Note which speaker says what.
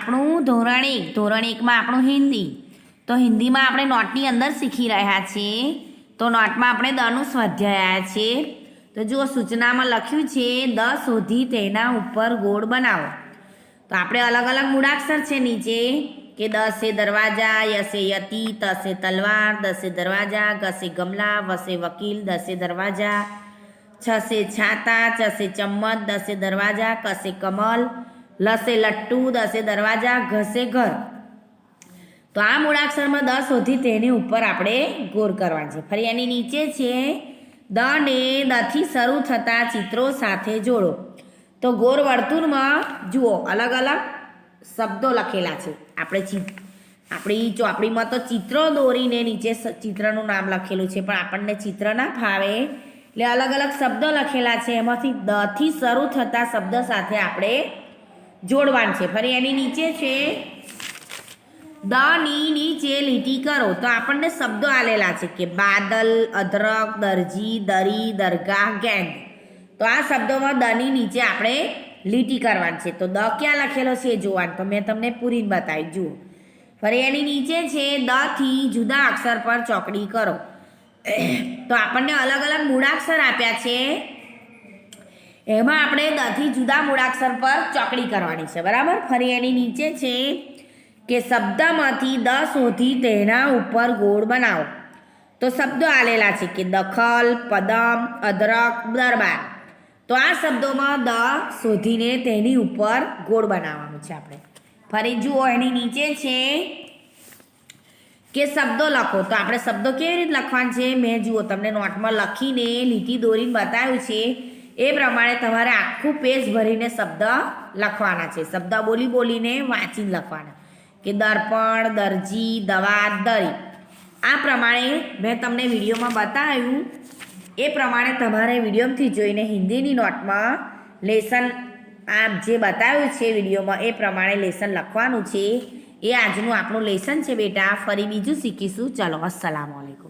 Speaker 1: આપણું ધોરણ એકમાં આપણું હિન્દી. તો હિન્દીમાં આપણે નોટની અંદર શીખી રહ્યા છીએ. તો નોટમાં આપણે દનું સ્વાધ્યાય આવ્યા છીએ. તો જુઓ સૂચનામાં લખ્યું છે દ શોધી તેના ઉપર ગોળ બનાવો. તો આપણે અલગ અલગ મૂળાક્ષર છે નીચે કે દ સે દરવાજા, ય સે યતિ, ત સે તલવાર, દ સે દરવાજા, ગ સે ગમલા, વ સે વકીલ, દ સે દરવાજા, છ સે છાતા, ચ સે ચમ્મચ, દ સે દરવાજા, ક સે કમલ, લ સે લટ્ટુ, દ સે દરવાજા, ઘ સે ઘર. તો આ મૂળાક્ષરમાં દ શોધી તેની ઉપર આપણે ગોળ કરવાનું છે. ફરી એની નીચે છે દ ને દથી શરૂ થતા ચિત્રો સાથે જોડો. તો ગોળ વર્તુળમાં જુઓ અલગ અલગ શબ્દો લખેલા છે. આપણી ચોપડીમાં તો ચિત્રો દોરીને નીચે ચિત્રનું નામ લખેલું છે, પણ આપણને ચિત્ર ના ફાવે એટલે અલગ અલગ શબ્દો લખેલા છે. એમાંથી દથી શરૂ થતા શબ્દ સાથે આપણે જોડવાનું છે. ફરી એની નીચે છે દ ની નીચે લીટી કરો. તો આપણને શબ્દો આલેલા છે કે બાદલ, અદરક, દરજી, દરી, દરગાહ, ગેંદ. તો આ શબ્દોમાં દ ની નીચે આપણે લીટી કરવાની છે. તો દ ક્યાં લખેલો છે એ જોવાનું. તો મેં તમને પૂરીને બતાવી. જુઓ ફરી એની નીચે છે દ થી જુદા અક્ષર પર ચોકડી કરો. તો આપણને અલગ અલગ મૂળાક્ષર આપ્યા છે, એમાં આપણે દ થી જુદા મૂળાક્ષર પર ચોકડી કરવાની છે. બરાબર. ફરી એની નીચે છે કે શબ્દમાંથી દ શોધી તેના ઉપર ગોળ બનાવો. તો શબ્દો આલેલા છે કે દખલ, પદમ, અદરક, દરબાર. તો આ શબ્દોમાં દ શોધીને તેની ઉપર ગોળ બનાવવાનું છે આપણે. ફરી જુઓ એની નીચે છે કે શબ્દો લખો. તો આપણે શબ્દો કેવી રીતે લખવાના છે મેં જુઓ તમને નોટમાં લખીને લીટી દોરીને બતાવ્યું છે. એ પ્રમાણે તમારે આખું પેજ ભરીને શબ્દ લખવાના છે. શબ્દ બોલીને વાંચીને લખવાના કે દર્પણ, દરજી, દવા, દરી. આ પ્રમાણે મેં તમને વિડીયોમાં બતાવ્યું. એ પ્રમાણે તમારે વિડીયોમાંથી જોઈને હિન્દીની નોટમાં લેસન આ જે બતાવ્યું છે વિડીયોમાં એ પ્રમાણે લેસન લખવાનું છે. એ આજનું આપણું લેસન છે બેટા. ફરી બીજું શીખીશું. ચલો, અસ્સલામુ અલૈકુમ.